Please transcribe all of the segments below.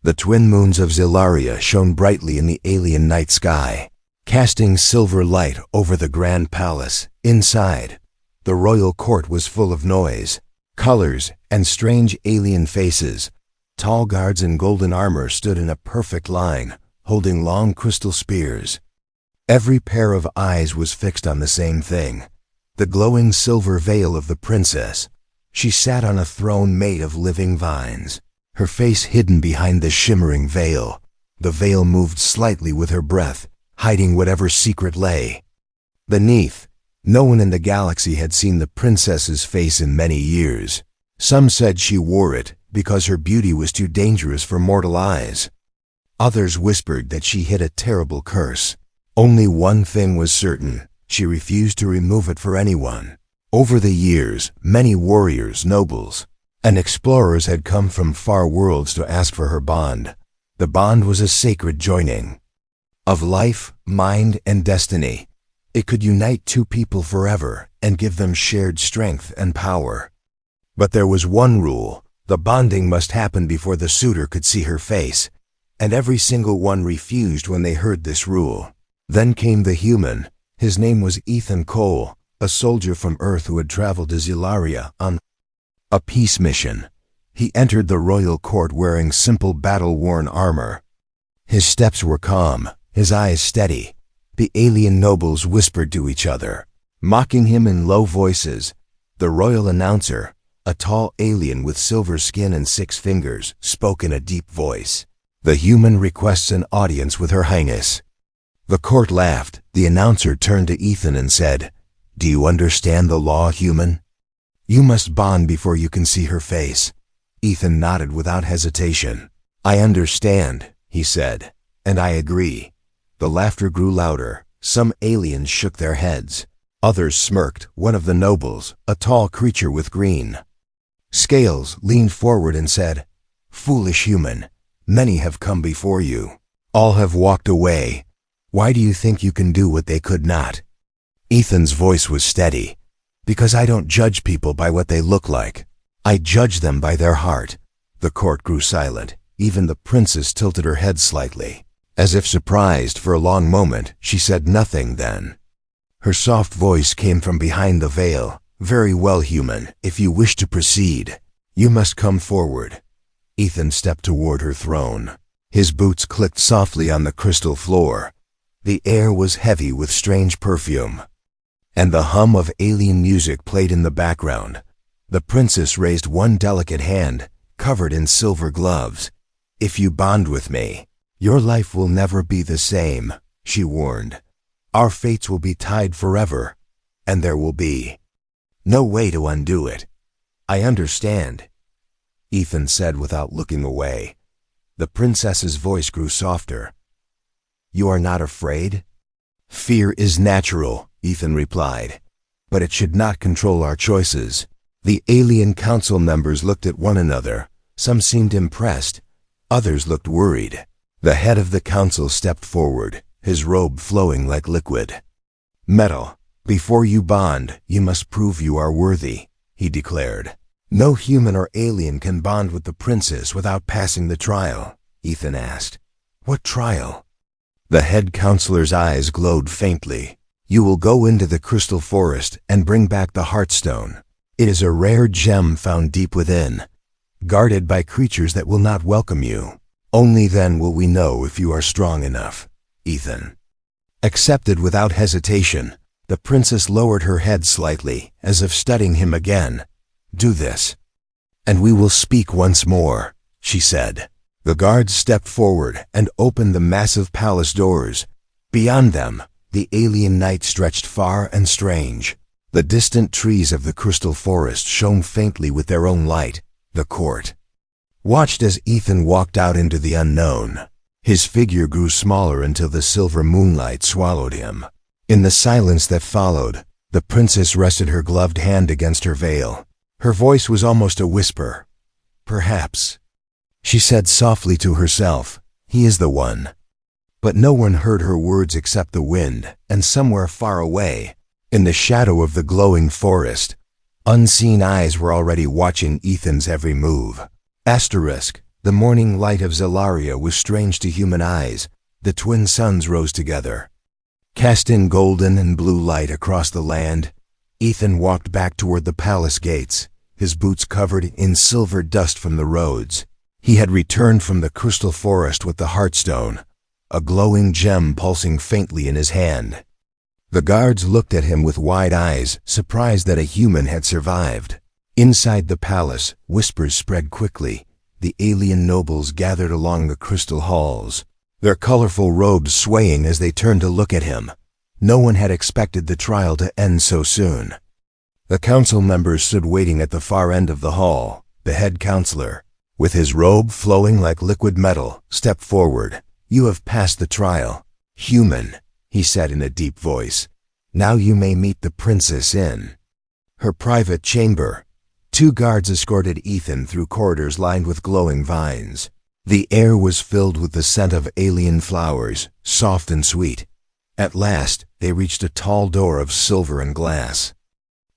The twin moons of Zilaria shone brightly in the alien night sky, casting silver light over the grand palace. Inside, the royal court was full of noise, colors, and strange alien faces. Tall guards in golden armor stood in a perfect line, holding long crystal spears. Every pair of eyes was fixed on the same thing, the glowing silver veil of the princess. She sat on a throne made of living vines, her face hidden behind the shimmering veil. The veil moved slightly with her breath, hiding whatever secret lay beneath. No one in the galaxy had seen the princess's face in many years. Some said she wore it because her beauty was too dangerous for mortal eyes. Others whispered that she hid a terrible curse. Only one thing was certain: she refused to remove it for anyone. Over the years, many warriors, nobles, and explorers had come from far worlds to ask for her bond. The bond was a sacred joining of life, mind, and destiny. It could unite two people forever and give them shared strength and power. But there was one rule: the bonding must happen before the suitor could see her face, and every single one refused when they heard this rule. Then came the human. His name was Ethan Cole, a soldier from Earth who had traveled to Zilaria on a peace mission. He entered the royal court wearing simple battle-worn armor. His steps were calm, his eyes steady. The alien nobles whispered to each other, mocking him in low voices. The royal announcer, a tall alien with silver skin and 6 fingers, spoke in a deep voice. "The human requests an audience with Her Highness." The court laughed. The announcer turned to Ethan and said, "Do you understand the law, human? You must bond before you can see her face." Ethan nodded without hesitation. "I understand," he said, "and I agree." The laughter grew louder. Some aliens shook their heads. Others smirked. One of the nobles, a tall creature with green scales, leaned forward and said, "Foolish human, many have come before you. All have walked away. Why do you think you can do what they could not?" Ethan's voice was steady. "Because I don't judge people by what they look like. I judge them by their heart." The court grew silent. Even the princess tilted her head slightly, as if surprised. For a long moment, she said nothing. Then her soft voice came from behind the veil. "Very well, human. If you wish to proceed, you must come forward." Ethan stepped toward her throne. His boots clicked softly on the crystal floor. The air was heavy with strange perfume, and the hum of alien music played in the background. The princess raised one delicate hand, covered in silver gloves. "If you bond with me, your life will never be the same," she warned. "Our fates will be tied forever, and there will be no way to undo it." "I understand," Ethan said without looking away. The princess's voice grew softer. "You are not afraid?" "Fear is natural," Ethan replied, "but it should not control our choices." The alien council members looked at one another. Some seemed impressed, others looked worried. The head of the council stepped forward, his robe flowing like liquid metal. "Before you bond, you must prove you are worthy," he declared. "No human or alien can bond with the princess without passing the trial." Ethan asked, "What trial?" The head counselor's eyes glowed faintly. "You will go into the crystal forest and bring back the Heartstone. It is a rare gem found deep within, guarded by creatures that will not welcome you. Only then will we know if you are strong enough." Ethan accepted without hesitation. The princess lowered her head slightly, as if studying him again. "Do this, and we will speak once more," she said. The guards stepped forward and opened the massive palace doors. Beyond them, the alien night stretched far and strange. The distant trees of the crystal forest shone faintly with their own light. The court watched as Ethan walked out into the unknown. His figure grew smaller until the silver moonlight swallowed him. In the silence that followed, the princess rested her gloved hand against her veil. Her voice was almost a whisper. "Perhaps," she said softly to herself, "he is the one." But no one heard her words except the wind, and somewhere far away, in the shadow of the glowing forest, unseen eyes were already watching Ethan's every move. The morning light of Zelaria was strange to human eyes. The twin suns rose together, casting golden and blue light across the land. Ethan walked back toward the palace gates, his boots covered in silver dust from the roads. He had returned from the crystal forest with the Heartstone, a glowing gem pulsing faintly in his hand. The guards looked at him with wide eyes, surprised that a human had survived. Inside the palace, whispers spread quickly. The alien nobles gathered along the crystal halls, their colorful robes swaying as they turned to look at him. No one had expected the trial to end so soon. The council members stood waiting at the far end of the hall. The head counselor, with his robe flowing like liquid metal, stepped forward. "You have passed the trial, human," he said in a deep voice. "Now you may meet the princess in her private chamber." Two guards escorted Ethan through corridors lined with glowing vines. The air was filled with the scent of alien flowers, soft and sweet. At last, they reached a tall door of silver and glass.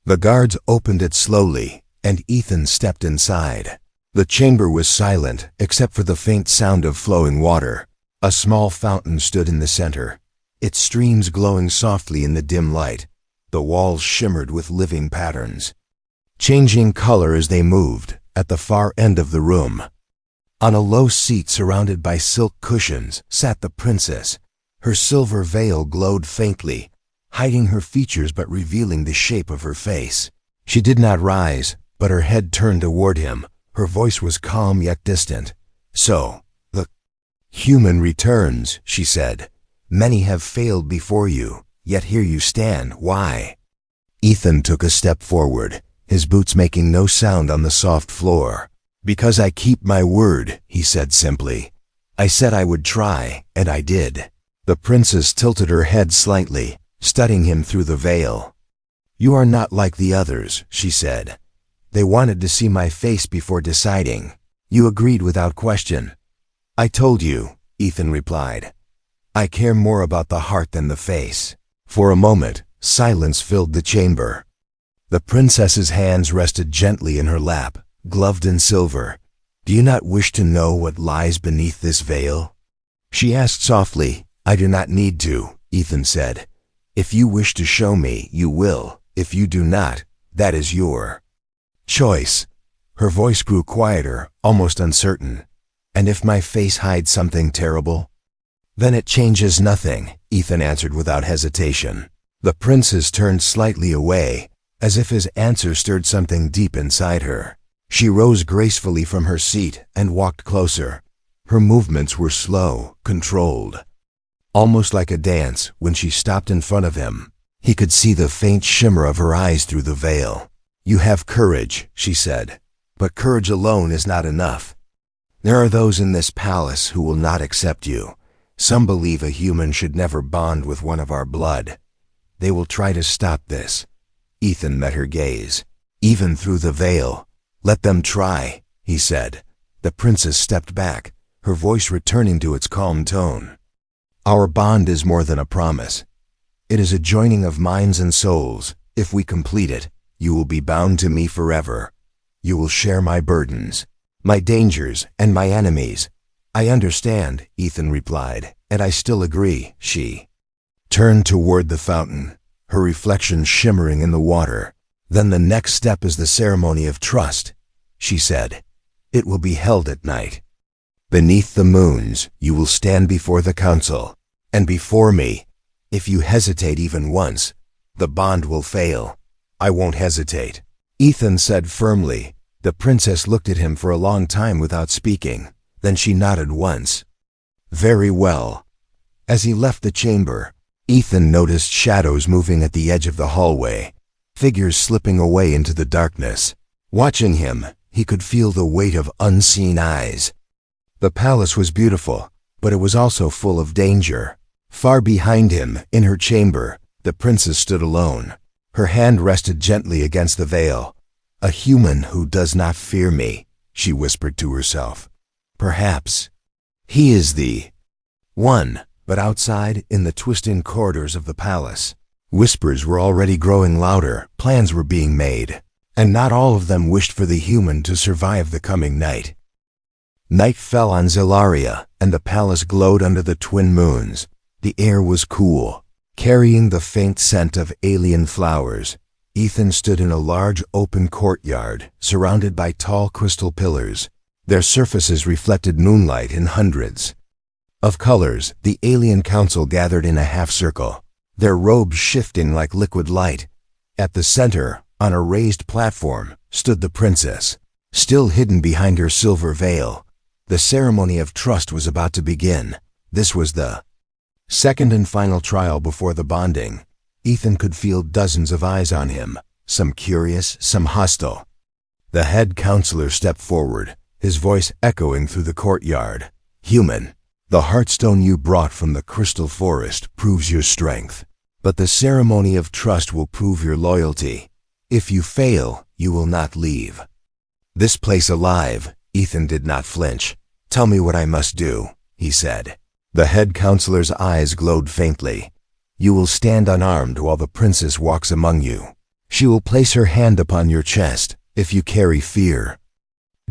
The guards opened it slowly, and Ethan stepped inside. The chamber was silent, except for the faint sound of flowing water. A small fountain stood in the center, its streams glowing softly in the dim light. The walls shimmered with living patterns, changing color as they moved. At the far end of the room, on a low seat surrounded by silk cushions, sat the princess. Her silver veil glowed faintly, hiding her features but revealing the shape of her face. She did not rise, but her head turned toward him. Her voice was calm yet distant. "So, the human returns," she said. "Many have failed before you, yet here you stand. Why?" Ethan took a step forward, his boots making no sound on the soft floor. "Because I keep my word," he said simply. "I said I would try, and I did." The princess tilted her head slightly, studying him through the veil. "You are not like the others," she said. "They wanted to see my face before deciding. You agreed without question." "I told you," Ethan replied. "I care more about the heart than the face." For a moment, silence filled the chamber. The princess's hands rested gently in her lap, gloved in silver. "Do you not wish to know what lies beneath this veil?" she asked softly. "I do not need to," Ethan said. "If you wish to show me, you will. If you do not, that is your choice." Her voice grew quieter, almost uncertain. "And if my face hides something terrible?" "Then it changes nothing," Ethan answered without hesitation. The princess turned slightly away, as if his answer stirred something deep inside her. She rose gracefully from her seat and walked closer. Her movements were slow, controlled, almost like a dance. When she stopped in front of him, he could see the faint shimmer of her eyes through the veil. "You have courage," she said, "but courage alone is not enough. There are those in this palace who will not accept you. Some believe a human should never bond with one of our blood. They will try to stop this." Ethan met her gaze. "Even through the veil. Let them try," he said. The princess stepped back, her voice returning to its calm tone. "Our bond is more than a promise. It is a joining of minds and souls. If we complete it, you will be bound to me forever. You will share my burdens, my dangers, and my enemies." "I understand," Ethan replied, "and I still agree." She turned toward the fountain, her reflection shimmering in the water. "Then the next step is the ceremony of trust," she said. "It will be held at night. Beneath the moons, you will stand before the council, and before me. If you hesitate even once, the bond will fail." "I won't hesitate," Ethan said firmly. The princess looked at him for a long time without speaking. Then she nodded once. "Very well." As he left the chamber, Ethan noticed shadows moving at the edge of the hallway, figures slipping away into the darkness. Watching him, he could feel the weight of unseen eyes. The palace was beautiful, but it was also full of danger. Far behind him, in her chamber, the princess stood alone. Her hand rested gently against the veil. "A human who does not fear me," she whispered to herself. "Perhaps he is the one." But outside, in the twisting corridors of the palace, whispers were already growing louder. Plans were being made, and not all of them wished for the human to survive the coming night. Night fell on Zelaria, and the palace glowed under the twin moons. The air was cool, carrying the faint scent of alien flowers. Ethan stood in a large open courtyard, surrounded by tall crystal pillars. Their surfaces reflected moonlight in hundreds of colors. The alien council gathered in a half-circle, their robes shifting like liquid light. At the center, on a raised platform, stood the princess, still hidden behind her silver veil. The ceremony of trust was about to begin. This was the second and final trial before the bonding. Ethan could feel dozens of eyes on him, some curious, some hostile. The head counselor stepped forward, his voice echoing through the courtyard. "Human, the heartstone you brought from the crystal forest proves your strength. But the ceremony of trust will prove your loyalty. If you fail, you will not leave this place alive." Ethan did not flinch. "Tell me what I must do," he said. The head counselor's eyes glowed faintly. "You will stand unarmed while the princess walks among you. She will place her hand upon your chest. If you carry fear,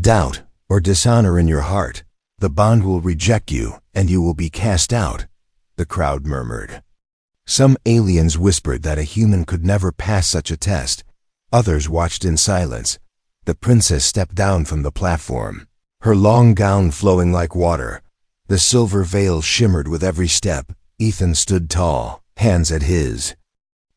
doubt, or dishonor in your heart, the bond will reject you and you will be cast out." The crowd murmured. Some aliens whispered that a human could never pass such a test. Others watched in silence. The princess stepped down from the platform, her long gown flowing like water. The silver veil shimmered with every step. Ethan stood tall, hands at his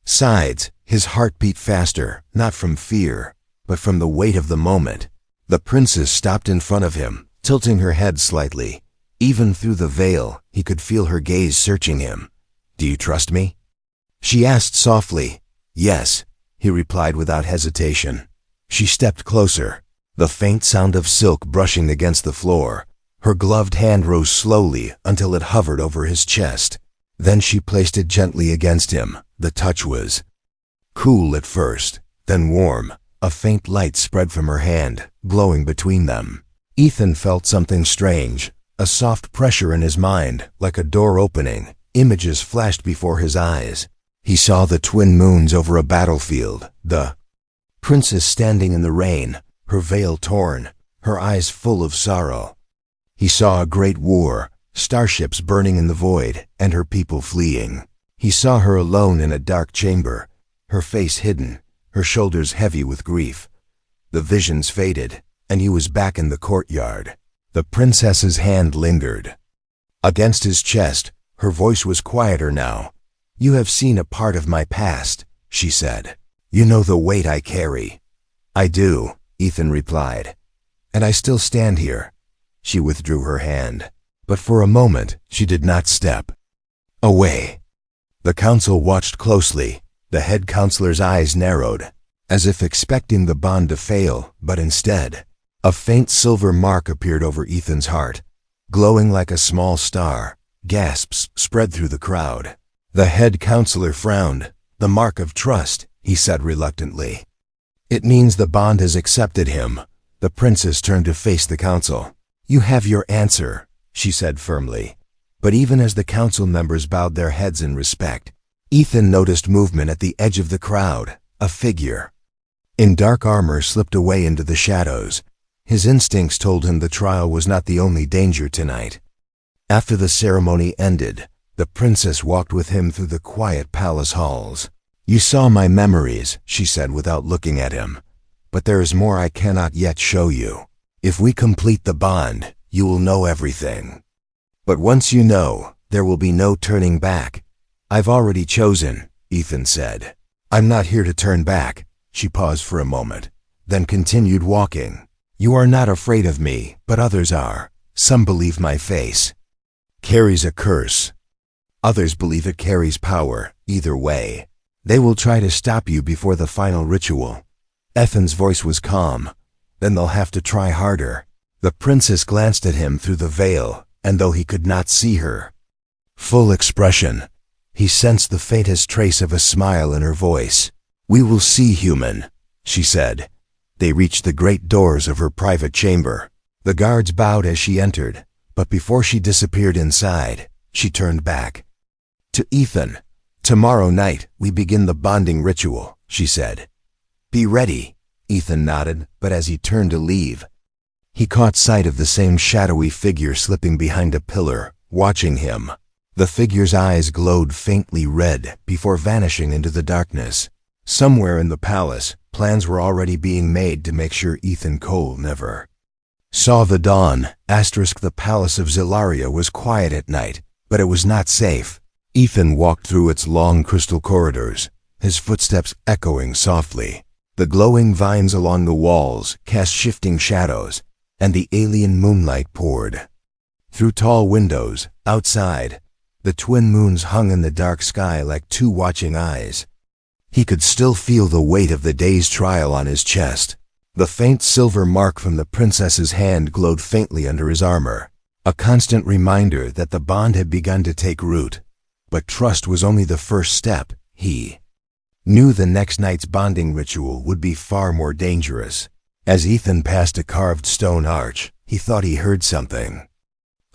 sides. His heart beat faster, not from fear, but from the weight of the moment. The princess stopped in front of him, tilting her head slightly. Even through the veil, he could feel her gaze searching him. "Do you trust me?" she asked softly. "Yes," he replied without hesitation. She stepped closer, the faint sound of silk brushing against the floor. Her gloved hand rose slowly until it hovered over his chest. Then she placed it gently against him. The touch was cool at first, then warm. A faint light spread from her hand, glowing between them. Ethan felt something strange, a soft pressure in his mind, like a door opening. Images flashed before his eyes. He saw the twin moons over a battlefield, the princess standing in the rain, her veil torn, her eyes full of sorrow. He saw a great war, starships burning in the void, and her people fleeing. He saw her alone in a dark chamber, her face hidden, her shoulders heavy with grief. The visions faded, and he was back in the courtyard. The princess's hand lingered against his chest. Her voice was quieter now. "You have seen a part of my past," she said. "You know the weight I carry." "I do," Ethan replied. "And I still stand here." She withdrew her hand, but for a moment she did not step away. The council watched closely. The head counselor's eyes narrowed, as if expecting the bond to fail, but instead, a faint silver mark appeared over Ethan's heart, glowing like a small star. Gasps spread through the crowd. The head counselor frowned. "The mark of trust," he said reluctantly. "It means the bond has accepted him." The princess turned to face the council. "You have your answer," she said firmly. But even as the council members bowed their heads in respect, Ethan noticed movement at the edge of the crowd. A figure in dark armor slipped away into the shadows. His instincts told him the trial was not the only danger tonight. After the ceremony ended, the princess walked with him through the quiet palace halls. "You saw my memories," she said without looking at him. "But there is more I cannot yet show you. If we complete the bond, you will know everything. But once you know, there will be no turning back." "I've already chosen," Ethan said. "I'm not here to turn back." She paused for a moment, then continued walking. "You are not afraid of me, but others are. Some believe my face carries a curse. Others believe it carries power. Either way, they will try to stop you before the final ritual." Ethan's voice was calm. "Then they'll have to try harder." The princess glanced at him through the veil, and though he could not see her full expression, he sensed the faintest trace of a smile in her voice. "We will see, human," she said. They reached the great doors of her private chamber. The guards bowed as she entered, but before she disappeared inside, she turned back to Ethan. "Tomorrow night, we begin the bonding ritual," she said. "Be ready." Ethan nodded, but as he turned to leave, He caught sight of the same shadowy figure slipping behind a pillar, watching him. The figure's eyes glowed faintly red before vanishing into the darkness. Somewhere in the palace, plans were already being made to make sure Ethan Cole never saw the dawn. The palace of Zilaria was quiet at night, but it was not safe. Ethan walked through its long crystal corridors, his footsteps echoing softly. The glowing vines along the walls cast shifting shadows, and the alien moonlight poured through tall windows. Outside, the twin moons hung in the dark sky like two watching eyes. He could still feel the weight of the day's trial on his chest. The faint silver mark from the princess's hand glowed faintly under his armor, a constant reminder that the bond had begun to take root. But trust was only the first step. He knew the next night's bonding ritual would be far more dangerous. As Ethan passed a carved stone arch, he thought he heard something.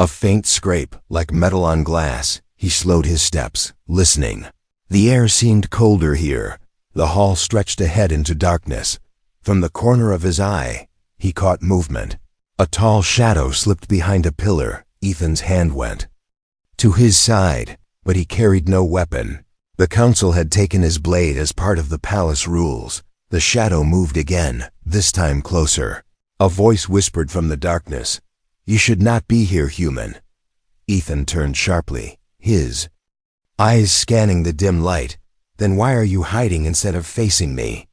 A faint scrape, like metal on glass. He slowed his steps, listening. The air seemed colder here. The hall stretched ahead into darkness. From the corner of his eye, he caught movement. A tall shadow slipped behind a pillar. Ethan's hand went to his side, but he carried no weapon. The council had taken his blade as part of the palace rules. The shadow moved again, this time closer. A voice whispered from the darkness, "You should not be here, human." Ethan turned sharply, his eyes scanning the dim light. "Then why are you hiding instead of facing me?"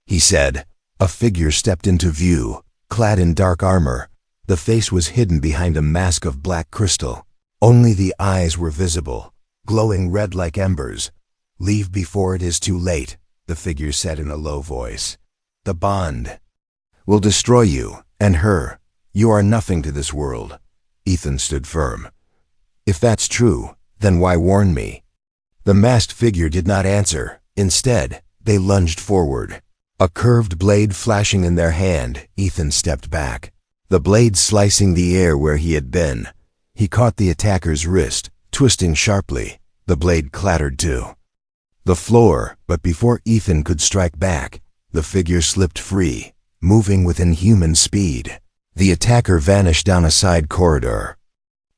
he said. A figure stepped into view, clad in dark armor. The face was hidden behind a mask of black crystal. Only the eyes were visible, glowing red like embers. "Leave before it is too late," the figure said in a low voice. "The bond will destroy you and her. You are nothing to this world." Ethan stood firm. "If that's true, then why warn me?" The masked figure did not answer. Instead, they lunged forward. A curved blade flashing in their hand, Ethan stepped back, the blade slicing the air where he had been. He caught the attacker's wrist, twisting sharply. The blade clattered to the floor, but before Ethan could strike back, the figure slipped free, moving with inhuman speed. The attacker vanished down a side corridor,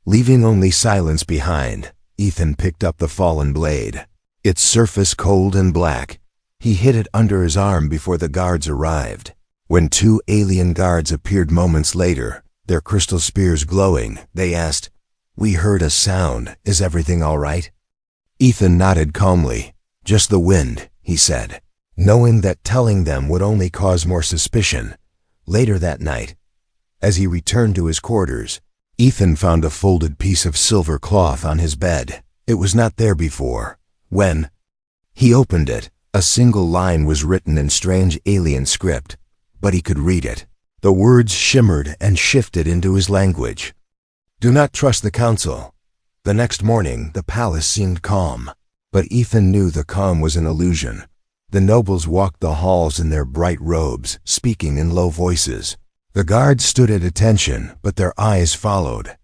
leaving only silence behind. Ethan picked up the fallen blade, its surface cold and black. He hid it under his arm before the guards arrived. When two alien guards appeared moments later, their crystal spears glowing, they asked, "We heard a sound. Is everything all right?" Ethan nodded calmly. "Just the wind," he said, knowing that telling them would only cause more suspicion. Later that night, as he returned to his quarters, Ethan found a folded piece of silver cloth on his bed. It was not there before. When he opened it, a single line was written in strange alien script, but he could read it. The words shimmered and shifted into his language. "Do not trust the council." The next morning, the palace seemed calm, but Ethan knew the calm was an illusion. The nobles walked the halls in their bright robes, speaking in low voices. The guards stood at attention, but their eyes followed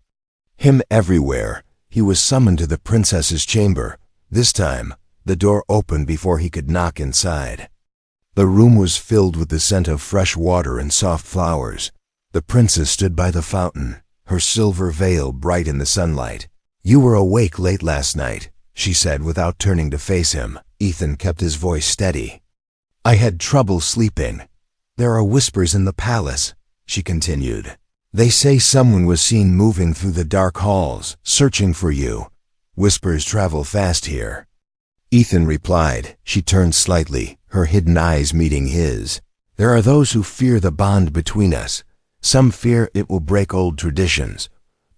him everywhere. He was summoned to the princess's chamber. This time, the door opened before he could knock inside. The room was filled with the scent of fresh water and soft flowers. The princess stood by the fountain, her silver veil bright in the sunlight. "You were awake late last night," she said without turning to face him. Ethan kept his voice steady. "I had trouble sleeping. There are whispers in the palace," she continued. "They say someone was seen moving through the dark halls, searching for you. Whispers travel fast here." Ethan replied. She turned slightly, her hidden eyes meeting his. "There are those who fear the bond between us. Some fear it will break old traditions.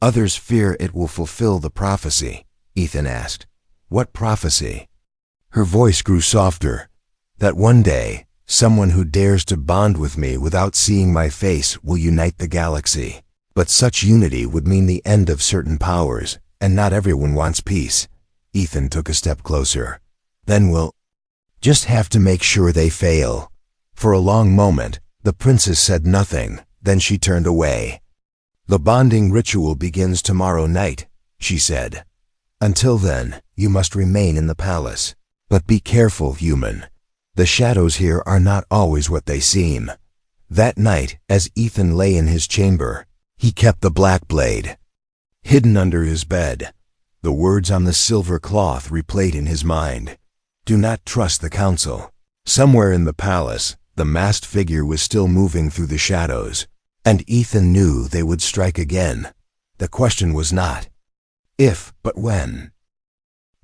Others fear it will fulfill the prophecy." Ethan asked, "What prophecy?" Her voice grew softer. "That one day, someone who dares to bond with me without seeing my face will unite the galaxy. But such unity would mean the end of certain powers, and not everyone wants peace." Ethan took a step closer. "Then we'll just have to make sure they fail." For a long moment, the princess said nothing, then she turned away. "The bonding ritual begins tomorrow night," she said. "Until then, you must remain in the palace. But be careful, human. The shadows here are not always what they seem. That night, as Ethan lay in his chamber, he kept the black blade hidden under his bed. The words on the silver cloth replayed in his mind. Do not trust the council. Somewhere in the palace, the masked figure was still moving through the shadows, and Ethan knew they would strike again. The question was not if, but when.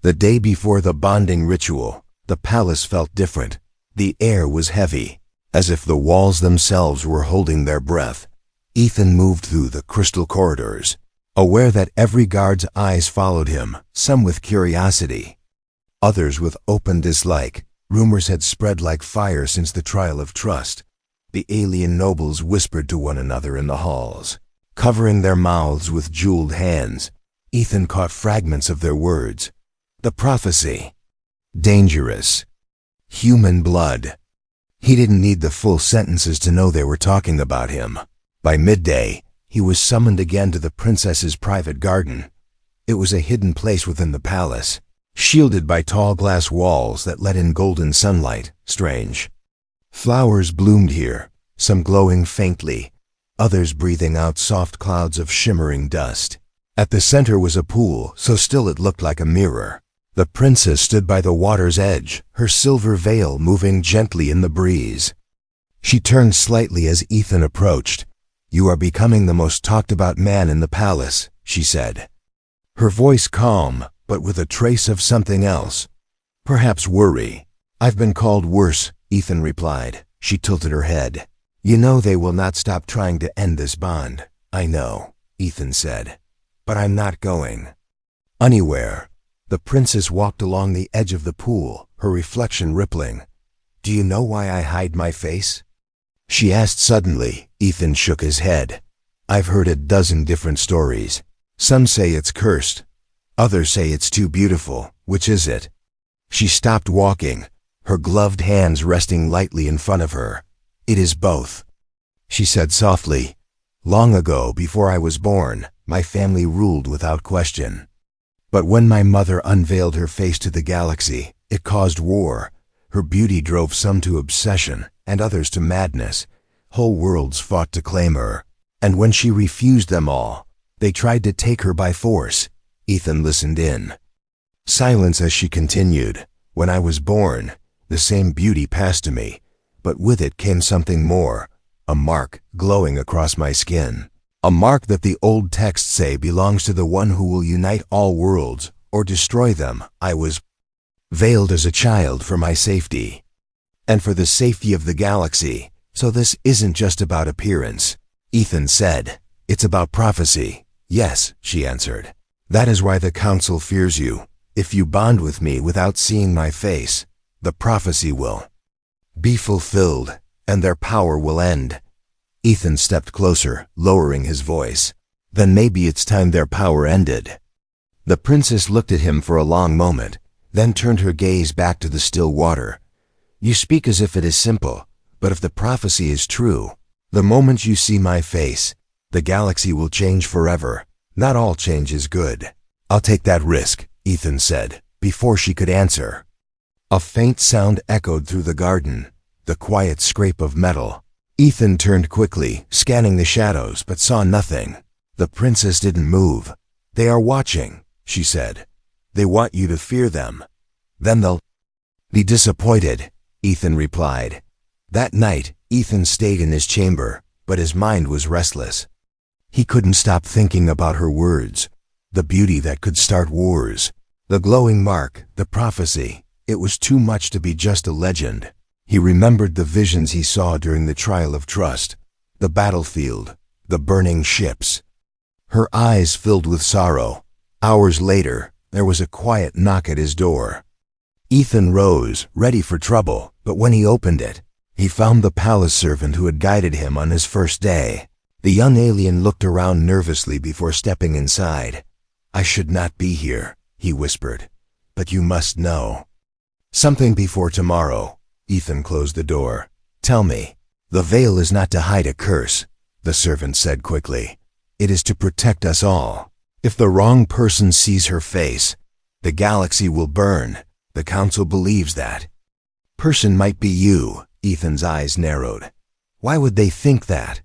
The day before the bonding ritual, the palace felt different. The air was heavy, as if the walls themselves were holding their breath. Ethan moved through the crystal corridors, aware that every guard's eyes followed him, some with curiosity, others with open dislike. Rumors had spread like fire since the trial of trust. The alien nobles whispered to one another in the halls, covering their mouths with jeweled hands. Ethan caught fragments of their words. The prophecy. Dangerous. Human blood. He didn't need the full sentences to know they were talking about him. By midday, he was summoned again to the princess's private garden. It was a hidden place within the palace, shielded by tall glass walls that let in golden sunlight. Strange. Flowers bloomed here, some glowing faintly, others breathing out soft clouds of shimmering dust. At the center was a pool, so still it looked like a mirror. The princess stood by the water's edge, her silver veil moving gently in the breeze. She turned slightly as Ethan approached. You are becoming the most talked about man in the palace, she said. Her voice calm, but with a trace of something else. Perhaps worry. I've been called worse, Ethan replied. She tilted her head. You know they will not stop trying to end this bond. I know, Ethan said. But I'm not going anywhere. The princess walked along the edge of the pool, her reflection rippling. Do you know why I hide my face? She asked suddenly. Ethan shook his head. I've heard a dozen different stories. Some say it's cursed. Others say it's too beautiful. Which is it? She stopped walking, her gloved hands resting lightly in front of her. It is both, she said softly. Long ago, before I was born, my family ruled without question. But when my mother unveiled her face to the galaxy, it caused war. Her beauty drove some to obsession and others to madness. Whole worlds fought to claim her. And when she refused them all, they tried to take her by force. Ethan listened in silence as she continued. When I was born, the same beauty passed to me, but with it came something more, a mark glowing across my skin. A mark that the old texts say belongs to the one who will unite all worlds or destroy them. I was veiled as a child for my safety, and for the safety of the galaxy. So this isn't just about appearance, Ethan said. It's about prophecy. Yes, she answered. That is why the council fears you. If you bond with me without seeing my face, the prophecy will be fulfilled, and their power will end. Ethan stepped closer, lowering his voice. Then maybe it's time their power ended. The princess looked at him for a long moment, then turned her gaze back to the still water. You speak as if it is simple, but if the prophecy is true, the moment you see my face, the galaxy will change forever. Not all change is good. I'll take that risk, Ethan said, before she could answer. A faint sound echoed through the garden, the quiet scrape of metal. Ethan turned quickly, scanning the shadows, but saw nothing. The princess didn't move. They are watching, she said. They want you to fear them. Then they'll be disappointed, Ethan replied. That night, Ethan stayed in his chamber, but his mind was restless. He couldn't stop thinking about her words, the beauty that could start wars, the glowing mark, the prophecy. It was too much to be just a legend. He remembered the visions he saw during the trial of trust, the battlefield, the burning ships. Her eyes filled with sorrow. Hours later, there was a quiet knock at his door. Ethan rose, ready for trouble, but when he opened it, he found the palace servant who had guided him on his first day. The young alien looked around nervously before stepping inside. I should not be here, he whispered, but you must know something before tomorrow. Ethan closed the door. Tell me. The veil is not to hide a curse, the servant said quickly. It is to protect us all. If the wrong person sees her face, the galaxy will burn. The council believes that person might be you. Ethan's eyes narrowed. Why would they think that?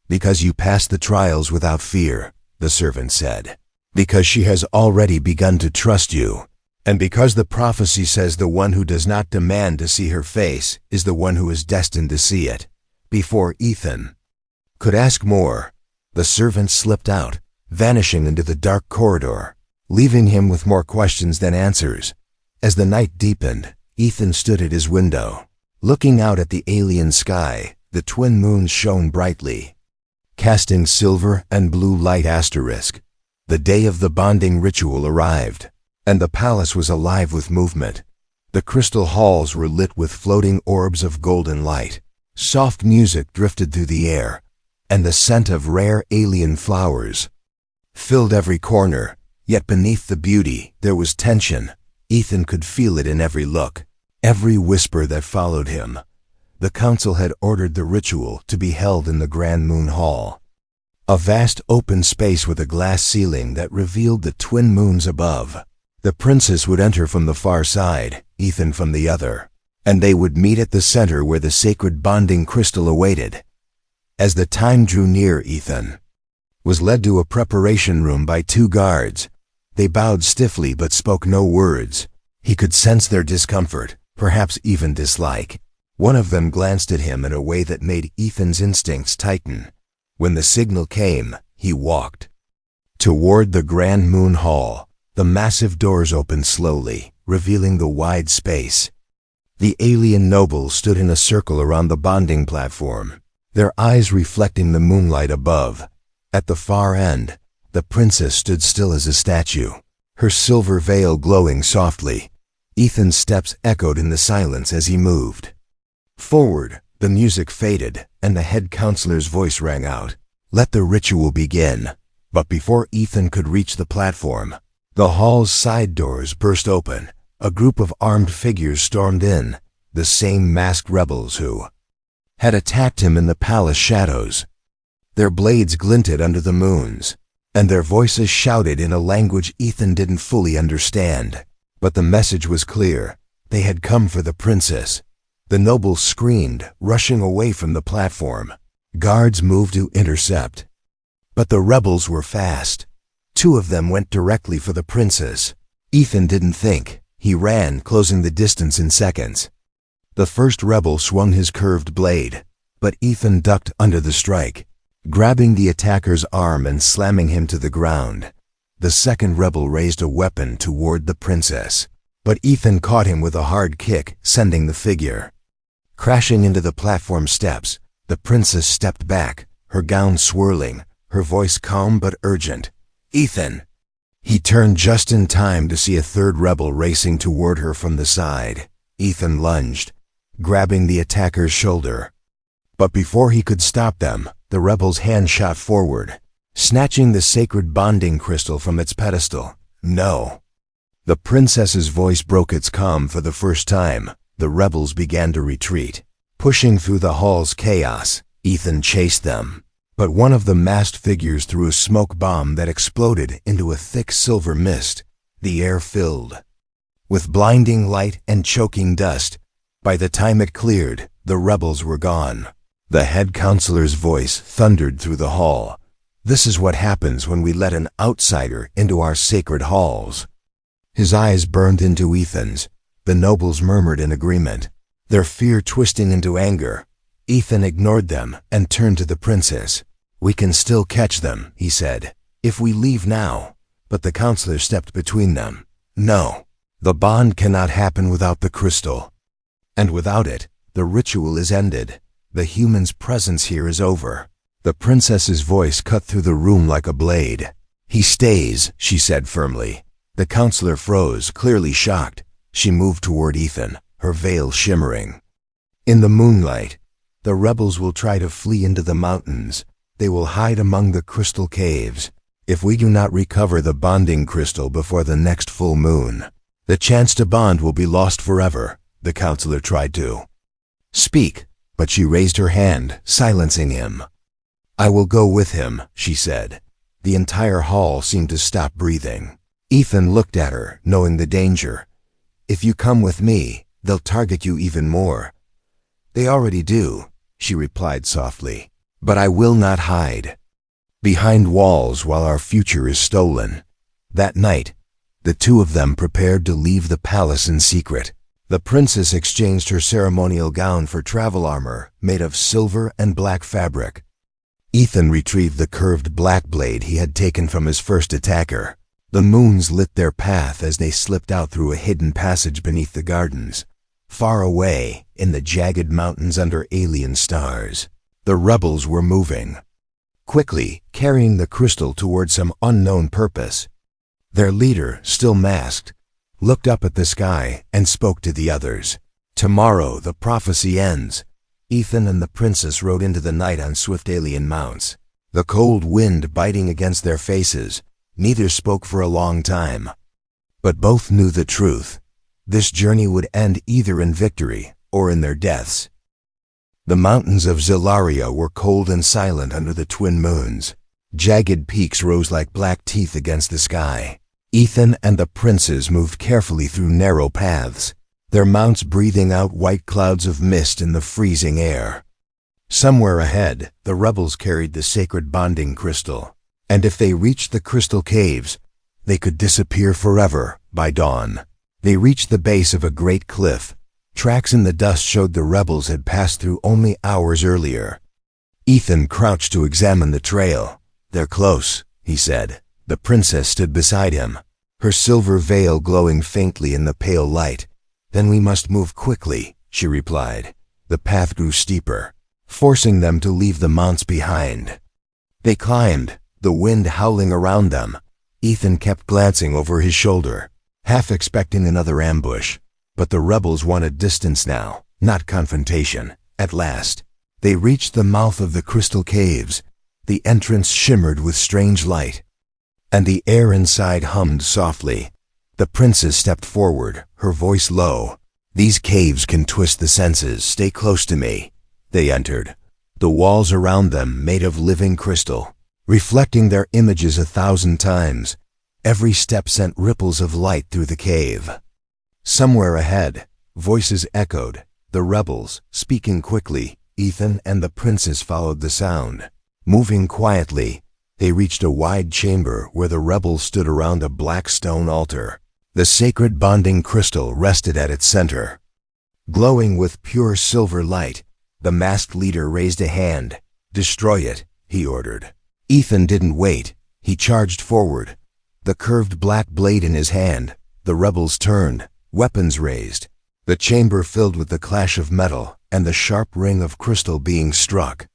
Because you passed the trials without fear, the servant said. Because she has already begun to trust you. And because the prophecy says the one who does not demand to see her face is the one who is destined to see it. Before Ethan could ask more, the servant slipped out, vanishing into the dark corridor, leaving him with more questions than answers. As the night deepened, Ethan stood at his window. Looking out at the alien sky, the twin moons shone brightly, casting silver and blue light. The day of the bonding ritual arrived, and the palace was alive with movement. The crystal halls were lit with floating orbs of golden light. Soft music drifted through the air, and the scent of rare alien flowers filled every corner. Yet beneath the beauty, there was tension. Ethan could feel it in every look, every whisper that followed him. The council had ordered the ritual to be held in the Grand Moon Hall, a vast open space with a glass ceiling that revealed the twin moons above. The princess would enter from the far side, Ethan from the other, and they would meet at the center where the sacred bonding crystal awaited. As the time drew near, Ethan was led to a preparation room by two guards. They bowed stiffly but spoke no words. He could sense their discomfort, perhaps even dislike. One of them glanced at him in a way that made Ethan's instincts tighten. When the signal came, he walked toward the Grand Moon Hall. The massive doors opened slowly, revealing the wide space. The alien nobles stood in a circle around the bonding platform, their eyes reflecting the moonlight above. At the far end, the princess stood still as a statue, her silver veil glowing softly. Ethan's steps echoed in the silence as he moved forward. The music faded, and the head counselor's voice rang out, "Let the ritual begin." But before Ethan could reach the platform, the hall's side doors burst open. A group of armed figures stormed in, the same masked rebels who had attacked him in the palace shadows. Their blades glinted under the moons, and their voices shouted in a language Ethan didn't fully understand. But the message was clear. They had come for the princess. The nobles screamed, rushing away from the platform. Guards moved to intercept. But the rebels were fast. Two of them went directly for the princess. Ethan didn't think. He ran, closing the distance in seconds. The first rebel swung his curved blade, but Ethan ducked under the strike, grabbing the attacker's arm and slamming him to the ground. The second rebel raised a weapon toward the princess, but Ethan caught him with a hard kick, sending the figure crashing into the platform steps. The princess stepped back, her gown swirling, her voice calm but urgent. "Ethan!" He turned just in time to see a third rebel racing toward her from the side. Ethan lunged, grabbing the attacker's shoulder. But before he could stop them, the rebel's hand shot forward, snatching the sacred bonding crystal from its pedestal. "No!" The princess's voice broke its calm for the first time. The rebels began to retreat, pushing through the hall's chaos. Ethan chased them, but one of the masked figures threw a smoke bomb that exploded into a thick silver mist. The air filled with blinding light and choking dust. By the time it cleared, the rebels were gone. The head counselor's voice thundered through the hall. "This is what happens when we let an outsider into our sacred halls." His eyes burned into Ethan's. The nobles murmured in agreement, their fear twisting into anger. Ethan ignored them and turned to the princess. "We can still catch them," he said, "if we leave now." But the counselor stepped between them. "No, the bond cannot happen without the crystal. And without it, the ritual is ended. The human's presence here is over." The princess's voice cut through the room like a blade. "He stays," she said firmly. The counselor froze, clearly shocked. She moved toward Ethan, her veil shimmering. "In the moonlight, the rebels will try to flee into the mountains. They will hide among the crystal caves. If we do not recover the bonding crystal before the next full moon, the chance to bond will be lost forever." The counselor tried to speak, but she raised her hand, silencing him. "I will go with him," she said. The entire hall seemed to stop breathing. Ethan looked at her, knowing the danger. "If you come with me, they'll target you even more." "They already do. she replied softly. "But I will not hide behind walls while our future is stolen." That night, the two of them prepared to leave the palace in secret. The princess exchanged her ceremonial gown for travel armor made of silver and black fabric. Ethan retrieved the curved black blade he had taken from his first attacker. The moons lit their path as they slipped out through a hidden passage beneath the gardens. Far away, in the jagged mountains under alien stars, the rebels were moving quickly, carrying the crystal toward some unknown purpose. Their leader, still masked, looked up at the sky and spoke to the others. "Tomorrow the prophecy ends." Ethan and the princess rode into the night on swift alien mounts. The cold wind biting against their faces, neither spoke for a long time. But both knew the truth. This journey would end either in victory or in their deaths. The mountains of Zilaria were cold and silent under the twin moons. Jagged peaks rose like black teeth against the sky. Ethan and the princes moved carefully through narrow paths, their mounts breathing out white clouds of mist in the freezing air. Somewhere ahead, the rebels carried the sacred bonding crystal, and if they reached the crystal caves, they could disappear forever by dawn. They reached the base of a great cliff. Tracks in the dust showed the rebels had passed through only hours earlier. Ethan crouched to examine the trail. "They're close," he said. The princess stood beside him, her silver veil glowing faintly in the pale light. "Then we must move quickly," she replied. The path grew steeper, forcing them to leave the mounts behind. They climbed, the wind howling around them. Ethan kept glancing over his shoulder, half expecting another ambush. But the rebels wanted distance now, not confrontation. At last, they reached the mouth of the crystal caves. The entrance shimmered with strange light, and the air inside hummed softly. The princess stepped forward, her voice low. "These caves can twist the senses. Stay close to me." They entered, the walls around them made of living crystal, reflecting their images 1,000 times. Every step sent ripples of light through the cave. Somewhere ahead, voices echoed, the rebels, speaking quickly. Ethan and the princess followed the sound. Moving quietly, they reached a wide chamber where the rebels stood around a black stone altar. The sacred bonding crystal rested at its center. Glowing with pure silver light, the masked leader raised a hand. "Destroy it," he ordered. Ethan didn't wait. He charged forward, the curved black blade in his hand. The rebels turned, weapons raised. The chamber filled with the clash of metal and the sharp ring of crystal being struck.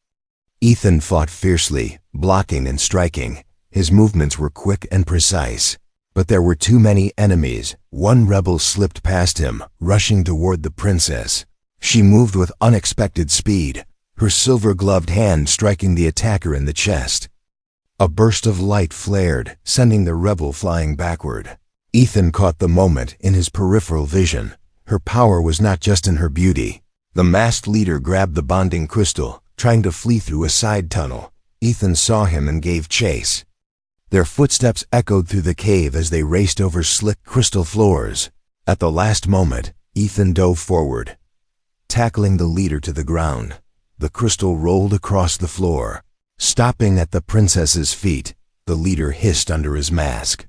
Ethan fought fiercely, blocking and striking. His movements were quick and precise. But there were too many enemies. One rebel slipped past him, rushing toward the princess. She moved with unexpected speed, her silver-gloved hand striking the attacker in the chest. A burst of light flared, sending the rebel flying backward. Ethan caught the moment in his peripheral vision. Her power was not just in her beauty. The masked leader grabbed the bonding crystal, trying to flee through a side tunnel. Ethan saw him and gave chase. Their footsteps echoed through the cave as they raced over slick crystal floors. At the last moment, Ethan dove forward, tackling the leader to the ground. The crystal rolled across the floor. Stopping at the princess's feet, the leader hissed under his mask.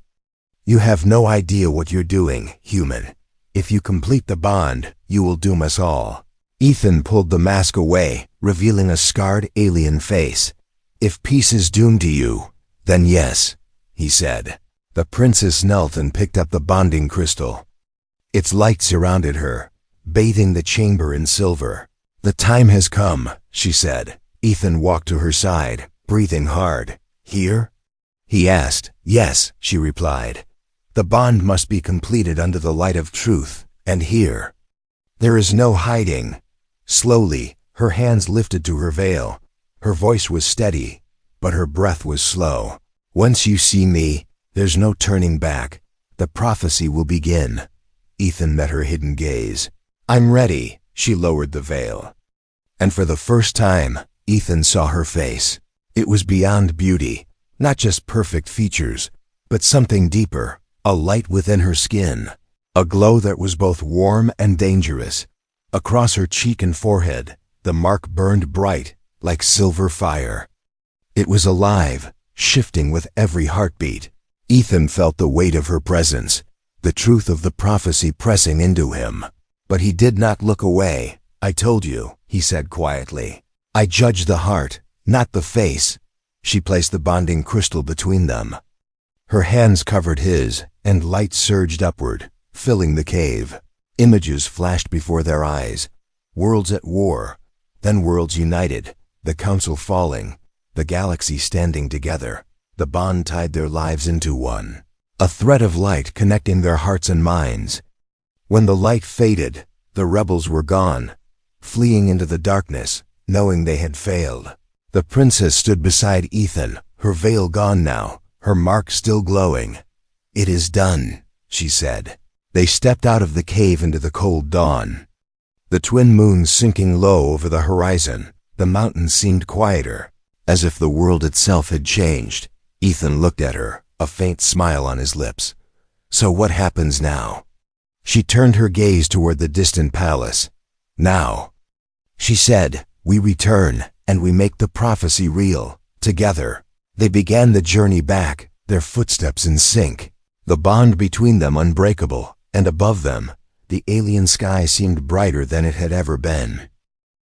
"You have no idea what you're doing, human. If you complete the bond, you will doom us all." Ethan pulled the mask away, revealing a scarred alien face. "If peace is doomed to you, then yes," he said. The princess knelt and picked up the bonding crystal. Its light surrounded her, bathing the chamber in silver. "The time has come," she said. Ethan walked to her side, breathing hard. "Here?" he asked. "Yes," she replied. "The bond must be completed under the light of truth, and here. There is no hiding." Slowly, her hands lifted to her veil. Her voice was steady, but her breath was slow. "Once you see me, there's no turning back. The prophecy will begin." Ethan met her hidden gaze. "I'm ready." She lowered the veil, and for the first time, Ethan saw her face. It was beyond beauty, not just perfect features, but something deeper, a light within her skin, a glow that was both warm and dangerous. Across her cheek and forehead, The mark burned bright, like silver fire. It was alive, shifting with every heartbeat. Ethan felt the weight of her presence, the truth of the prophecy pressing into him. But he did not look away. "I told you," he said quietly. "I judge the heart, not the face." She placed the bonding crystal between them. Her hands covered his, and light surged upward, filling the cave. Images flashed before their eyes. Worlds at war, then worlds united, the council falling, the galaxy standing together. The bond tied their lives into one, a thread of light connecting their hearts and minds. When the light faded, the rebels were gone, fleeing into the darkness, knowing they had failed. The princess stood beside Ethan, her veil gone now, her mark still glowing. "It is done," she said. They stepped out of the cave into the cold dawn. The twin moons sinking low over the horizon, the mountains seemed quieter, as if the world itself had changed. Ethan looked at her, a faint smile on his lips. "So what happens now?" She turned her gaze toward the distant palace. "Now," she said, "we return, and we make the prophecy real, together." They began the journey back, their footsteps in sync, the bond between them unbreakable, and above them, the alien sky seemed brighter than it had ever been.